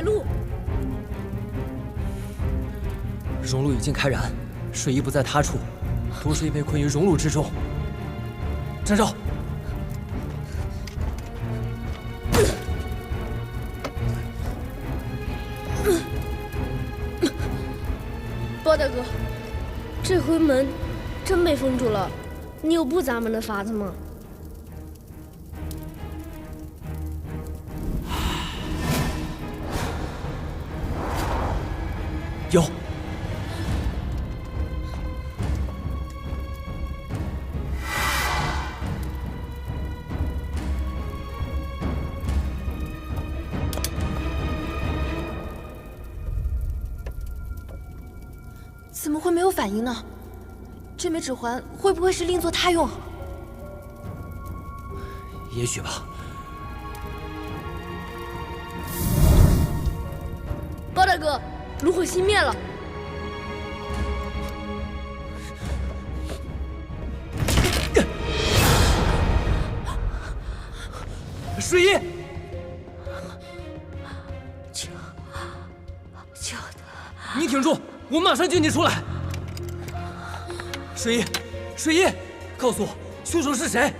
路。熔炉已经开燃，水衣不在他处，毒水被困于熔炉之中。张昭，包大哥，这回门真被封住了，你有不砸门的法子吗？有。怎么会没有反应呢？这枚指环会不会是另作他用？也许吧。包大哥，炉火熄灭了。水衣，救他！你挺住，我马上救你出来。水衣，水衣，告诉我，凶手是谁？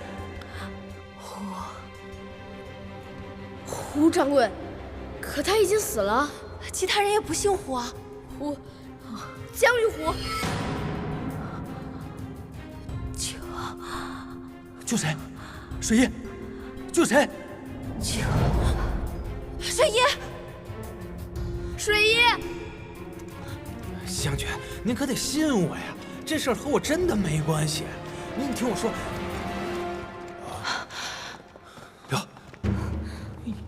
胡掌柜，可他已经死了。其他人也不姓胡啊。江玉虎。救谁？水衣，救谁？水衣，水衣，将军，您可得信我呀，这事儿和我真的没关系。您听我说，哟，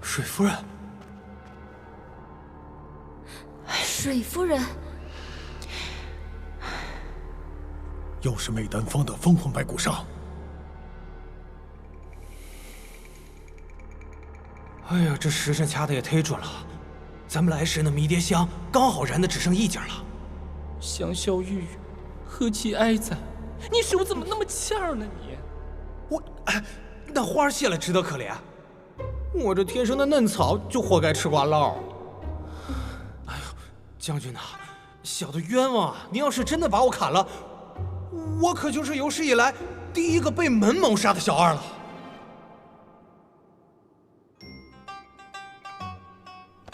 水夫人，水夫人，又是媚丹峰的封魂白骨杀。哎呀，这时辰掐的也忒准了，咱们来时那迷迭香刚好燃的只剩一截了。香消玉殒，何其哀哉！你手怎么那么欠儿呢你？那花谢了值得可怜，我这天生的嫩草就活该吃瓜唠。哎呦，将军呐，小的冤枉啊！您要是真的把我砍了，我可就是有史以来第一个被门谋杀的小二了。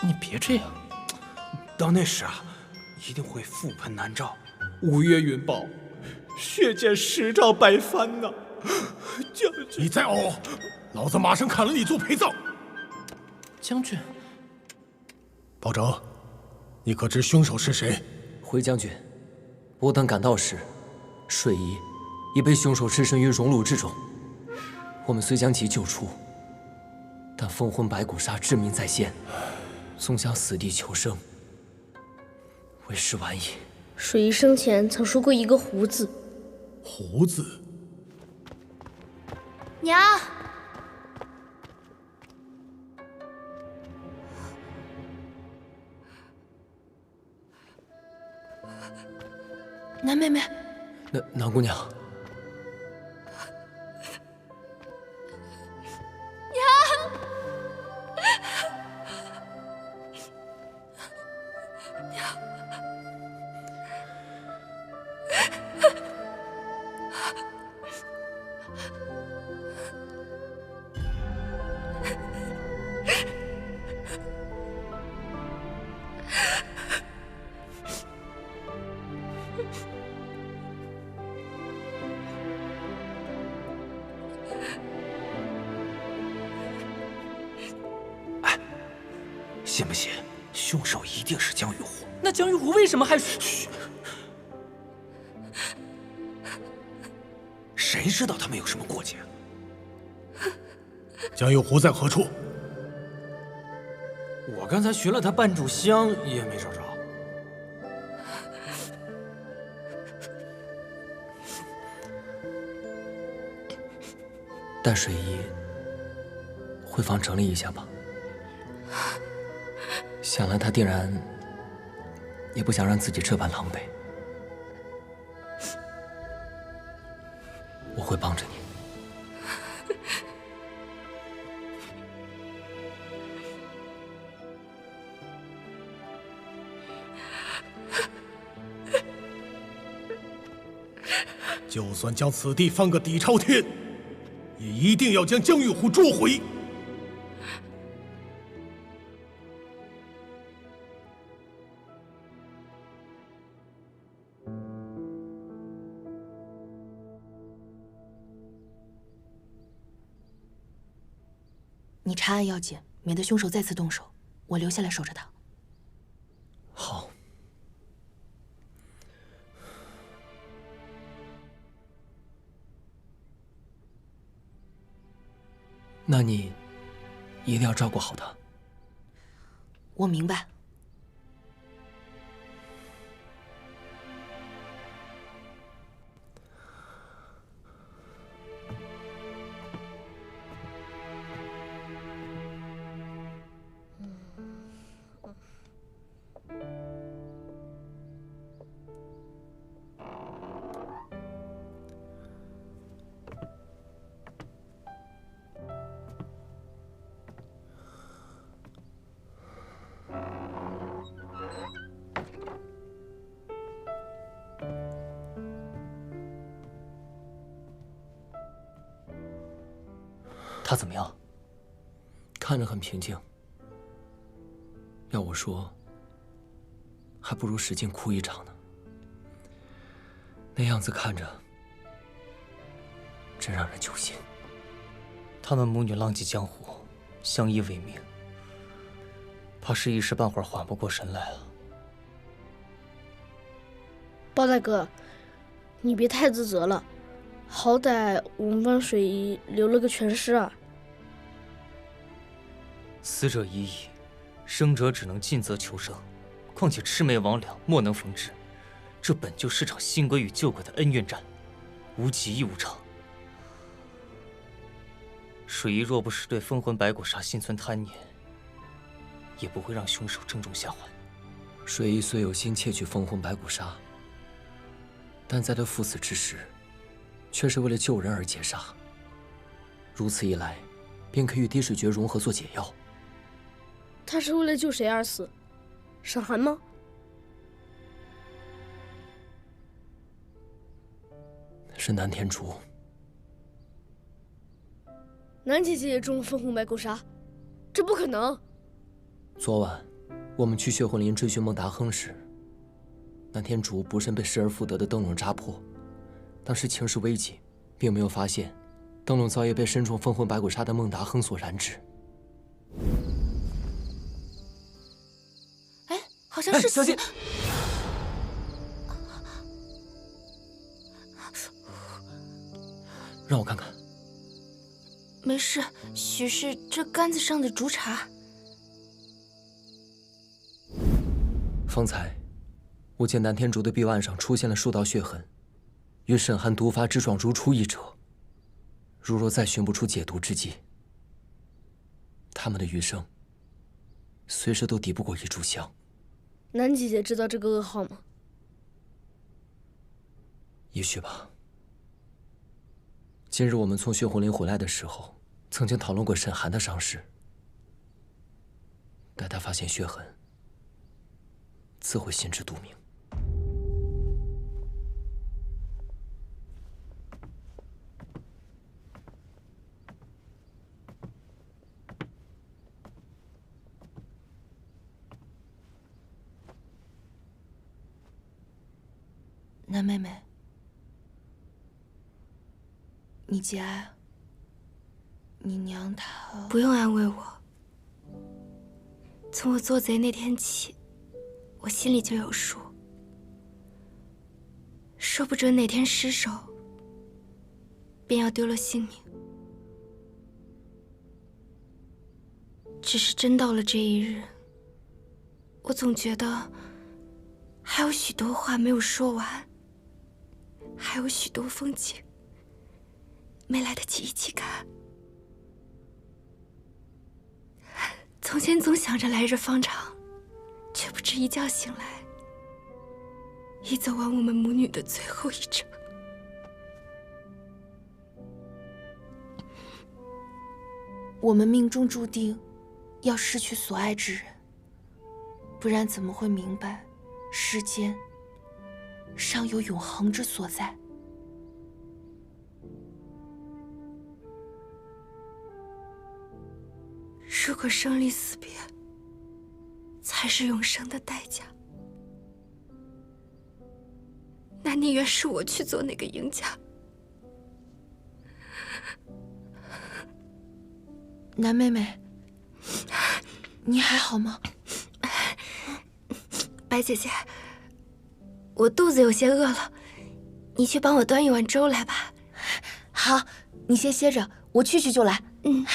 你别这样，到那时啊，一定会覆盆难照，五岳云豹，血溅10丈白帆呐！将军，你再熬，老子马上砍了你做陪葬。将军，包拯，你可知凶手是谁？回将军，我等赶到时，水衣已被凶手置身于熔炉之中。我们虽将其救出，但封魂白骨杀之名在先，纵向死地求生，为时晚矣。水衣生前曾说过一个“胡”字。胡子。娘，南妹妹，南姑娘，信不信？凶手一定是江玉虎。那江玉虎为什么还……嘘，谁知道他们有什么过节？江玉虎在何处？我刚才寻了他半炷香，也没找着。带水衣回房整理一下吧。想来他定然也不想让自己这般狼狈。我会帮着你。就算将此地翻个底朝天，也一定要将江玉虎捉回。你查案要紧，免得凶手再次动手。我留下来守着他。好。那你一定要照顾好他。我明白。他怎么样？看着很平静。要我说，还不如使劲哭一场呢。那样子看着，真让人揪心。他们母女浪迹江湖，相依为命，怕是一时半会儿缓不过神来啊。包大哥，你别太自责了，好歹我们帮水姨留了个全尸啊。死者已矣，生者只能尽责求生。况且魑魅魍魉莫能逢之，这本就是场新鬼与旧鬼的恩怨战，无极亦无常。水姨若不是对封魂白骨煞心存贪念，也不会让凶手正中下怀。水姨虽有心窃取封魂白骨煞，但在他赴死之时，却是为了救人而劫杀。如此一来，便可与滴水诀融合做解药。他是为了救谁而死？沈寒吗？是南天竺。南姐姐也中了封魂白骨煞，这不可能。昨晚我们去血魂林追寻孟达亨时，南天竺不慎被失而复得的灯笼扎破。当时情势危急，并没有发现灯笼早已被身中封魂白骨煞的孟达亨所燃至。哎，好像是小心！让我看看。没事，许是这杆子上的竹茶。方才，我见南天竺的臂腕上出现了数道血痕，与沈寒毒发之状如出一辙。如若再寻不出解毒之计，他们的余生随时都抵不过一炷香。南姐姐知道这个噩耗吗？也许吧。今日我们从血魂林回来的时候，曾经讨论过沈寒的伤势。待他发现血痕，自会心知肚明。南妹妹，你家，你娘她不用安慰我。从我做贼那天起，我心里就有数，说不准哪天失手，便要丢了性命。只是真到了这一日，我总觉得还有许多话没有说完，还有许多风景没来得及一起看。从前总想着来日方长，却不知一觉醒来，已走完我们母女的最后一程。我们命中注定要失去所爱之人，不然怎么会明白世间尚有永恒之所在？如果生离死别才是永生的代价，那宁愿是我去做那个赢家。南妹妹，你还好吗？白姐姐，我肚子有些饿了，你去帮我端一碗粥来吧。好，你先歇着，我去就来。嗯。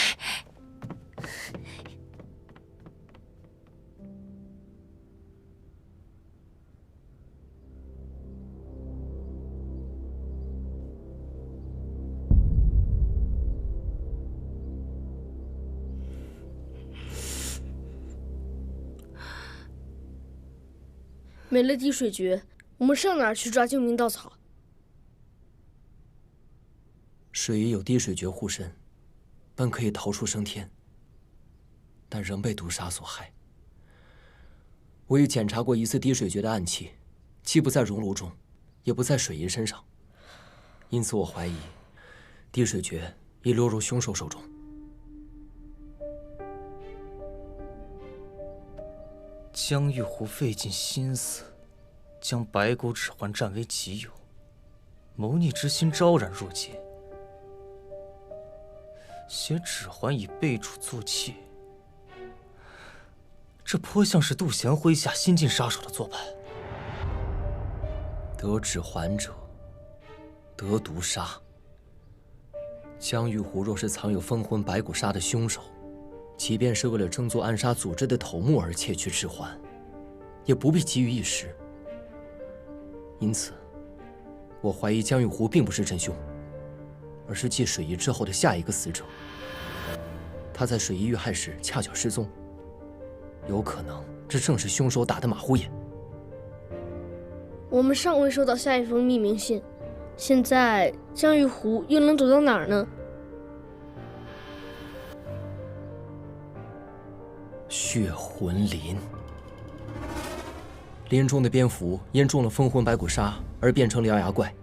没了滴水诀，我们上哪儿去抓救命稻草？水姨有滴水诀护身，本可以逃出升天，但仍被毒杀所害。我已检查过疑似滴水诀的暗器，既不在熔炉中，也不在水姨身上，因此我怀疑滴水诀已流入凶手手中。江玉湖费尽心思，将白骨指环占为己有，谋逆之心昭然若揭。携指环以备主做妾，这颇像是杜贤麾下新晋杀手的做派。得指环者，得毒杀。江玉湖若是藏有封魂白骨杀的凶手，即便是为了争做暗杀组织的头目而窃取指环，也不必急于一时。因此，我怀疑江玉湖并不是真凶，而是继水姨之后的下一个死者。他在水姨遇害时恰巧失踪，有可能这正是凶手打的马虎眼。我们尚未收到下一封匿名信，现在江玉湖又能躲到哪儿呢？血魂林，林中的蝙蝠因中了封魂白骨杀而变成獠牙怪，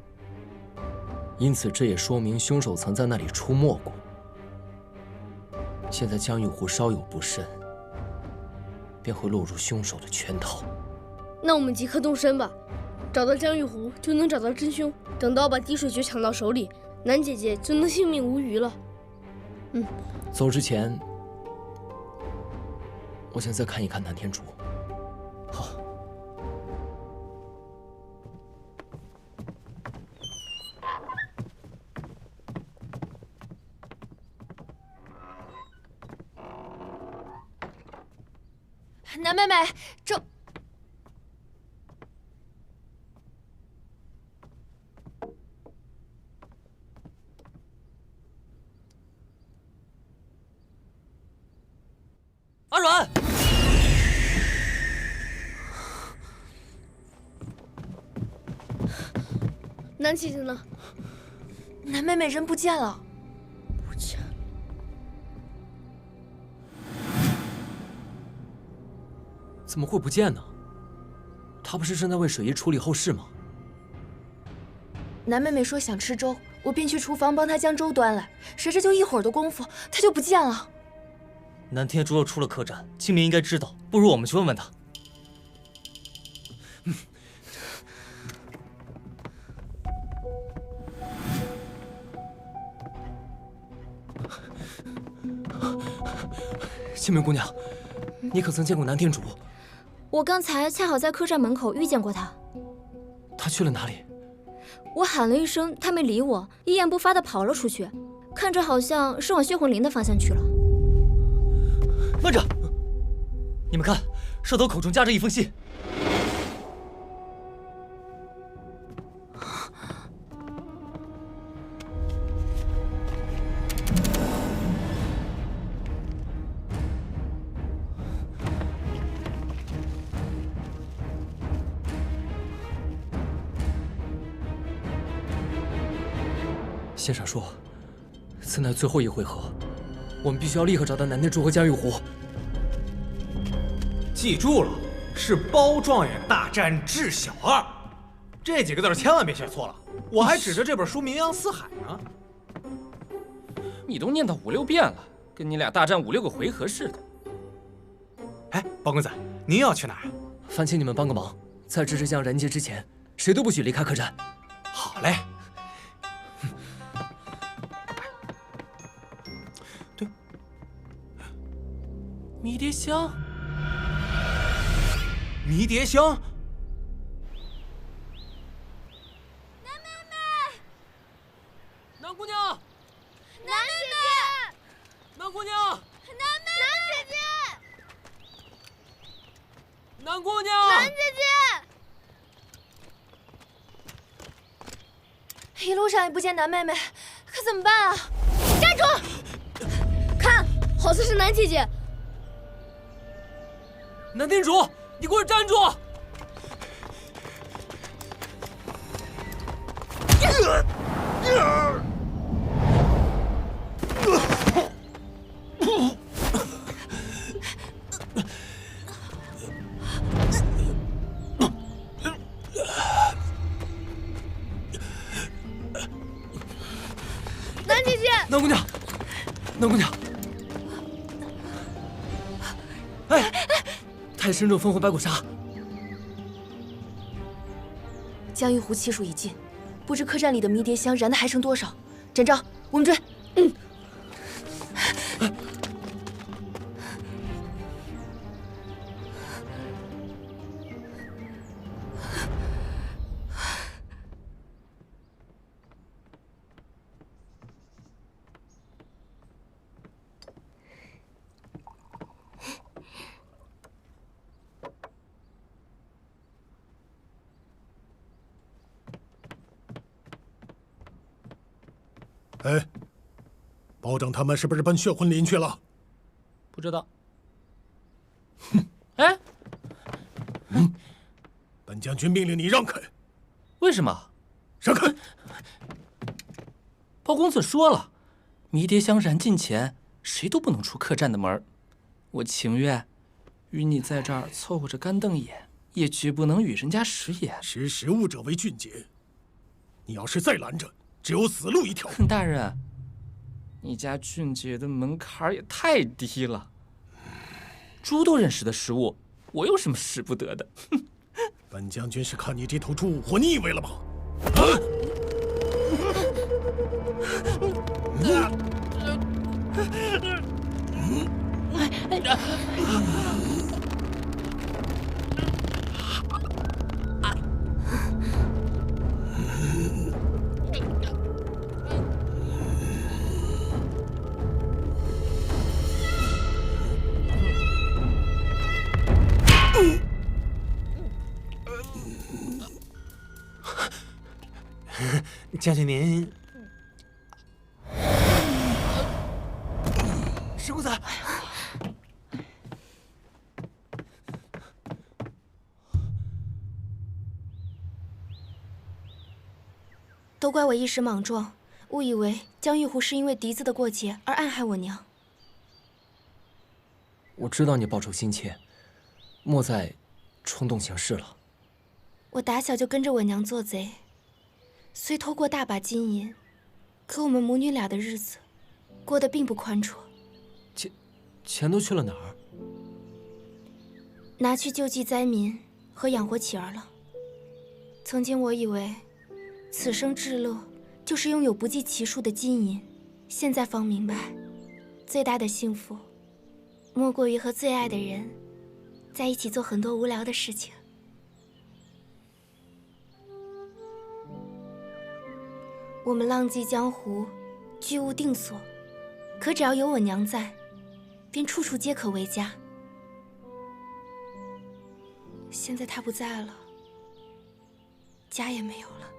因此这也说明凶手曾在那里出没过。现在江玉湖稍有不慎，便会落入凶手的圈套。那我们即刻动身吧，找到江玉湖就能找到真凶，等到把滴水诀抢到手里，南姐姐就能性命无虞了。走之前，我想再看一看南天竹。好。南妹妹，这阿软，南姐姐呢？南妹妹人不见了。不见了。怎么会不见呢？她不是正在为水姨处理后事吗？南妹妹说想吃粥，我便去厨房帮她将粥端来，谁知就一会儿的功夫，她就不见了。南天竹若出了客栈，青明应该知道，不如我们去问问他。青明姑娘，你可曾见过南天竹？我刚才恰好在客栈门口遇见过他。他去了哪里？我喊了一声，他没理我，一言不发地跑了出去，看着好像是往血魂林的方向去了。慢着！你们看，蛇头口中夹着一封信。先生说，此乃最后一回合，我们必须要立刻找到南天竹和江玉湖。记住了，是包状元大战智小二，这几个字千万别写错了。我还指着这本书名扬四海呢。你都念到5、6遍了，跟你俩大战5、6个回合似的。哎，包公子，您要去哪儿？烦请你们帮个忙，在这将燃劫之前，谁都不许离开客栈。好嘞。对，迷迭香，迷迭香。南姑娘，南姐姐，南姑娘，南姐姐，南姑娘，南姐姐，一路上也不见南妹妹，可怎么办啊？站住！看，好像是南姐姐。南店主，你给我站住！南姐姐，南姑娘，南姑娘，哎，太深中烽火白骨沙。江玉湖气数已尽，不知客栈里的迷迭香燃的还剩多少。展昭，我们追。哎，保长他们是不是奔血魂林去了？不知道。哎，本将军命令你让开。为什么？让开！包公子说了，迷迭香燃尽前，谁都不能出客栈的门。我情愿与你在这儿凑合着干瞪眼，也绝不能与人家食言。识时务者为俊杰，你要是再拦着，只有死路一条。大人，你家俊杰的门槛也太低了，猪都认识的食物，我有什么使不得的？本将军是看你这头猪活腻歪了吧？将军您，石公子，都怪我一时莽撞，误以为江玉湖是因为嫡子的过节而暗害我娘。我知道你报仇心切，莫再冲动行事了。我打小就跟着我娘做贼，虽偷过大把金银，可我们母女俩的日子过得并不宽绰。钱都去了哪儿？拿去救济灾民和养活乞儿了。曾经我以为此生至乐就是拥有不计其数的金银，现在方明白，最大的幸福莫过于和最爱的人在一起做很多无聊的事情。我们浪迹江湖，居无定所，可只要有我娘在，便处处皆可为家。现在她不在了，家也没有了。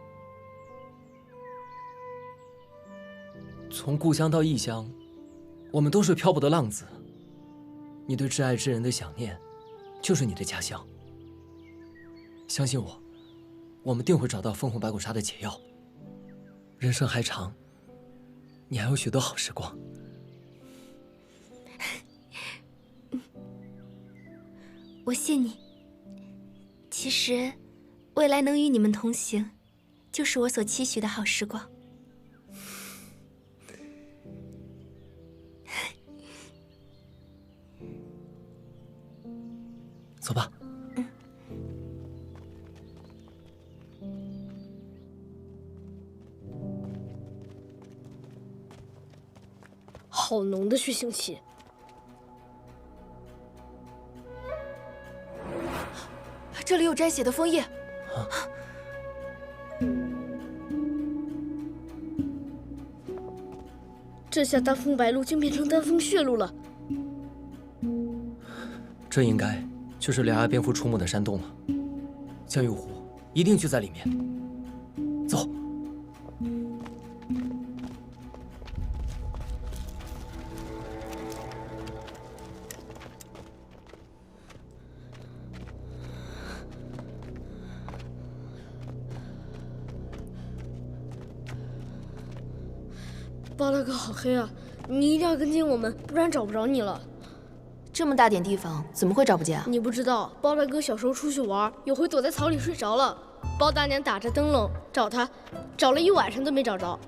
从故乡到异乡，我们都是漂泊的浪子。你对挚爱之人的想念，就是你的家乡。相信我，我们定会找到烽火白骨沙的解药。人生还长，你还有许多好时光。我谢你。其实，未来能与你们同行，就是我所期许的好时光。走吧。好浓的血腥气。这里有摘血的枫叶。这下丹枫白露竟变成丹枫血露了。这应该就是獠牙蝙蝠出没的山洞了。江玉虎一定就在里面。走。包大哥好黑啊，你一定要跟进我们，不然找不着你了。这么大点地方，怎么会找不见啊？你不知道，包大哥小时候出去玩，有回躲在草里睡着了，包大娘打着灯笼找他，找了一晚上都没找着。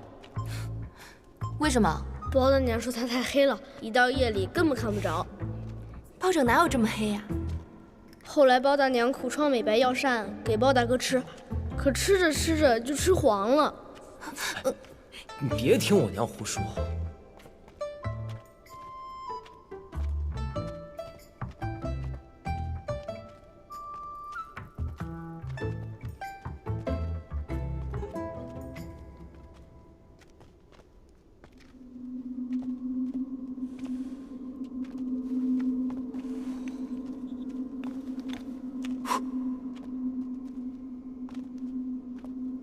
为什么？包大娘说他太黑了，一到夜里根本看不着。包拯哪有这么黑呀？后来包大娘苦创美白药膳给包大哥吃，可吃着吃着就吃黄了。你别听我娘胡说。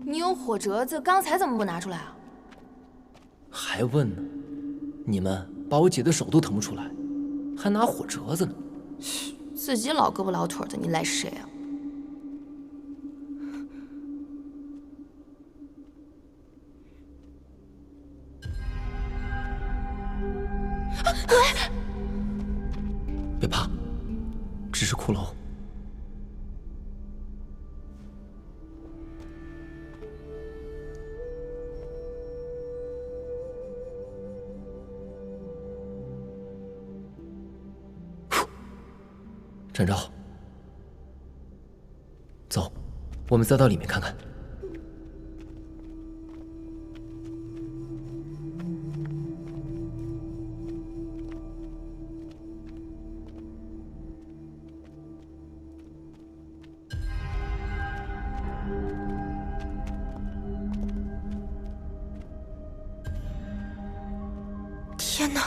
你有火折子，刚才怎么不拿出来啊？还问呢？你们把我姐的手都腾不出来，还拿火折子呢？自己老胳膊老腿的，你赖谁啊？别怕，只是骷髅。展昭，走，我们再到里面看看。天哪，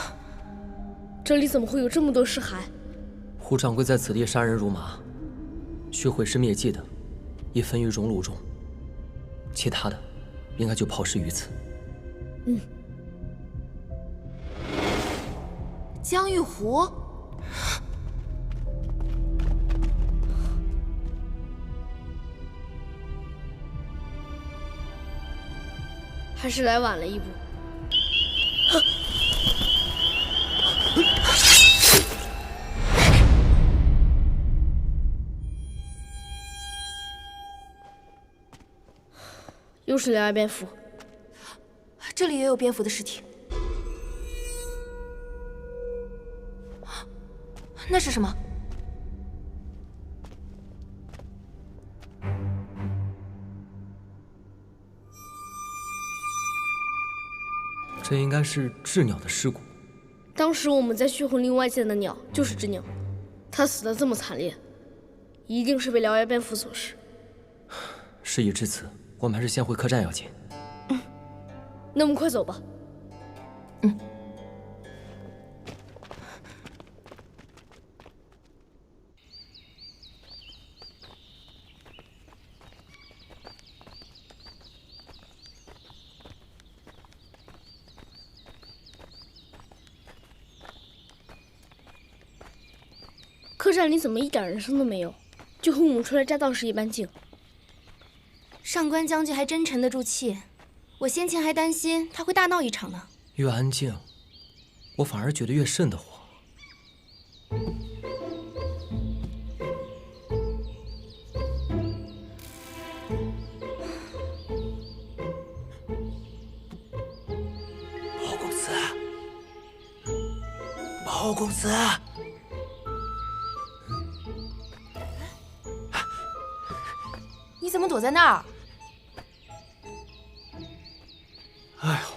这里怎么会有这么多尸骸？胡掌柜在此地杀人如麻，血毁尸灭迹的，也焚于熔炉中，其他的，应该就抛尸于此。嗯。江玉湖，还是来晚了一步。又是獠牙蝙蝠，这里也有蝙蝠的尸体。那是什么？这应该是雉鸟的尸骨。当时我们在血魂林外见的鸟就是雉鸟，它死得这么惨烈，一定是被獠牙蝙蝠所噬。事已至此，我们还是先回客栈要紧。那我们快走吧。客栈里怎么一点人声都没有，就和我们初来乍到时一般静。上官将军还真沉得住气，我先前还担心他会大闹一场呢。越安静，我反而觉得越瘆得慌。包公子，包公子。你怎么躲在那儿？哎呦，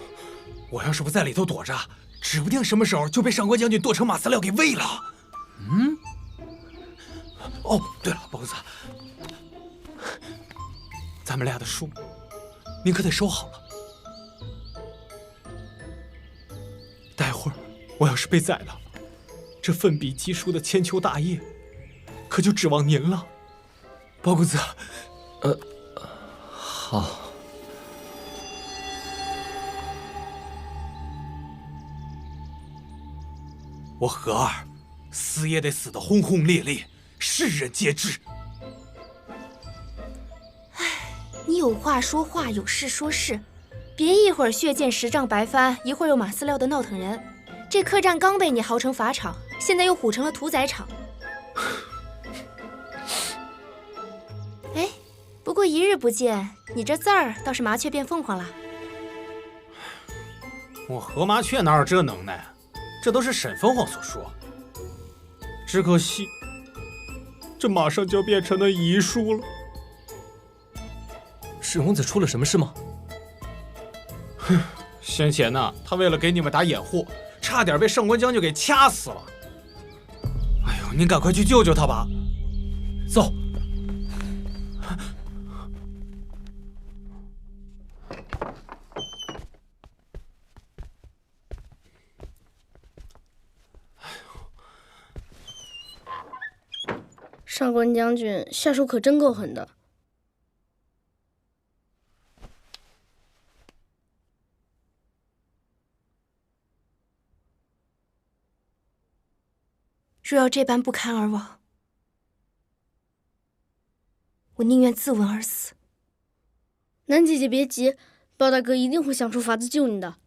我要是不在里头躲着，指不定什么时候就被上官将军剁成马饲料给喂了。嗯。哦，对了，包公子，咱们俩的书，您可得收好了。待会儿我要是被宰了，这奋笔疾书的千秋大业，可就指望您了，包公子。好。我何儿死也得死得轰轰烈烈，世人皆知。你有话说话，有事说事，别一会儿血溅10丈白帆，一会儿又马饲料的闹腾人。这客栈刚被你豪成法场，现在又唬成了屠宰场。哎，不过一日不见，你这字儿倒是麻雀变凤凰了。我何麻雀哪有这能耐啊？这都是沈凤凰所说。只可惜，这马上就要变成了遗书了。沈公子出了什么事吗？哼，先前呢，他为了给你们打掩护，差点被上官将军给掐死了。哎呦，您赶快去救救他吧。走。上官将军下手可真够狠的。若要这般不堪而亡，我宁愿自刎而死。南姐姐别急，包大哥一定会想出法子救你的。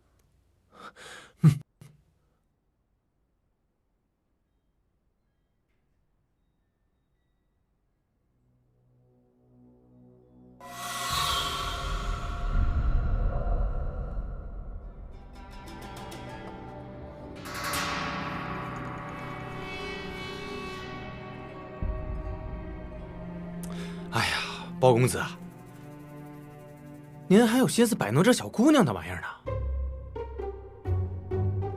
哎呀，包公子啊，您还有心思摆弄这小姑娘的玩意儿呢？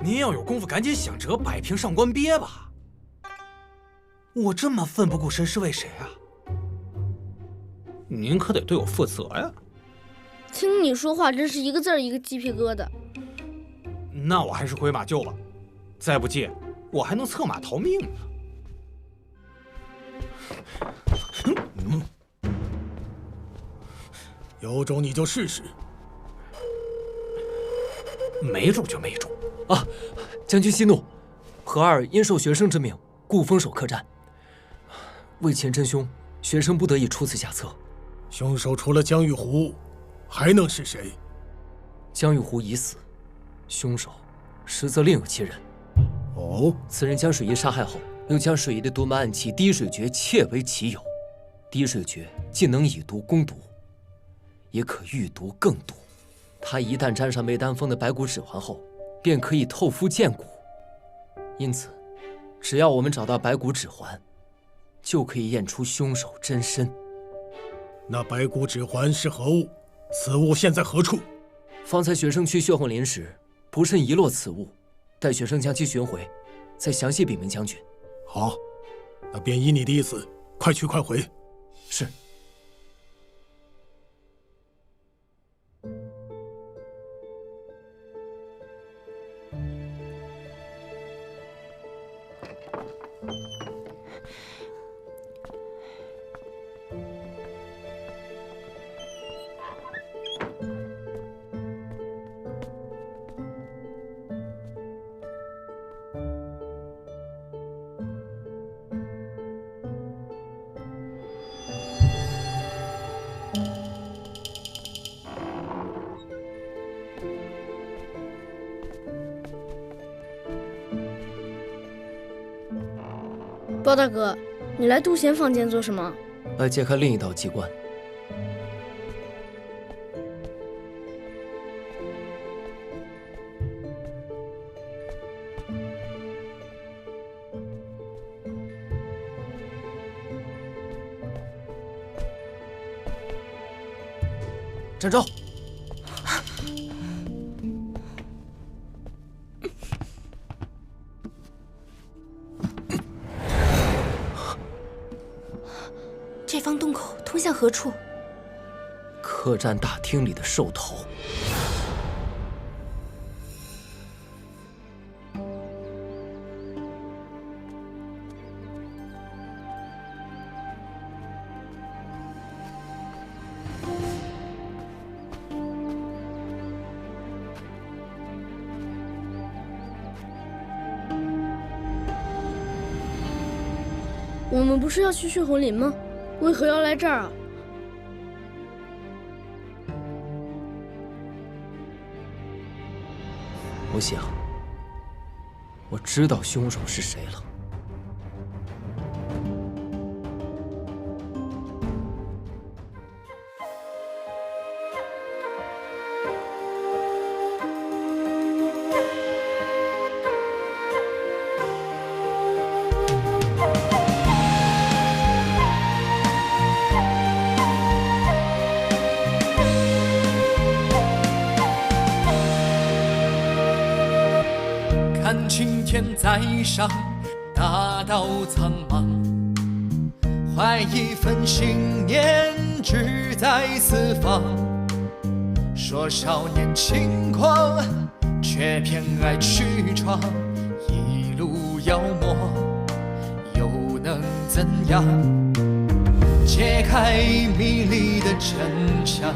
您要有功夫，赶紧想辙摆平上官鳖吧。我这么奋不顾身是为谁啊？您可得对我负责呀！听你说话，真是一个字儿一个鸡皮疙瘩。那我还是回马厩吧，再不济，我还能策马逃命呢。有种你就试试。没种就没种啊！将军息怒，何二因受学生之命，故封守客栈。为擒真凶，学生不得已出此下策。凶手除了江玉湖，还能是谁？江玉湖已死，凶手实则另有其人。哦，此人将水姨杀害后，又将水姨的独门暗器滴水诀窃为己有。滴水诀既能以毒攻毒，也可遇毒更毒。他一旦沾上梅丹峰的白骨指环后，便可以透肤见骨。因此，只要我们找到白骨指环，就可以验出凶手真身。那白骨指环是何物？此物现在何处？方才学生去血魂林时，不慎遗落此物，待学生将其寻回，再详细禀明将军。好，那便依你的意思，快去快回。是。包大哥，你来杜贤房间做什么？来揭开另一道机关。站住！这方洞口通向何处？客栈大厅里的兽头。我们不是要去血魂林吗？为何要来这儿啊？我想，我知道凶手是谁了。看青天在上，大道苍茫，怀一份信念，志在四方。说少年轻狂，却偏爱去闯，一路妖魔，又能怎样？揭开迷离的真相，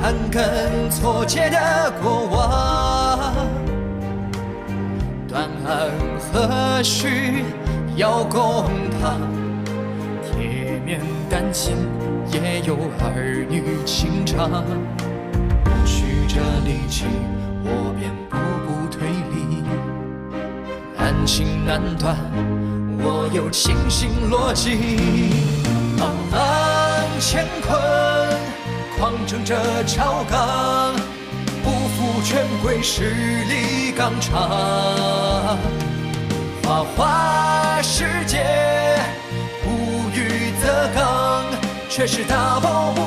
盘根错节的过往，断案何须要公堂？铁面丹心也有儿女情长，曲折离奇，我便步步推理，案情难断，我有清醒逻辑。茫茫乾坤，狂争着朝纲，不负权贵势力纲常。花花世界，无欲则刚，却是大暴不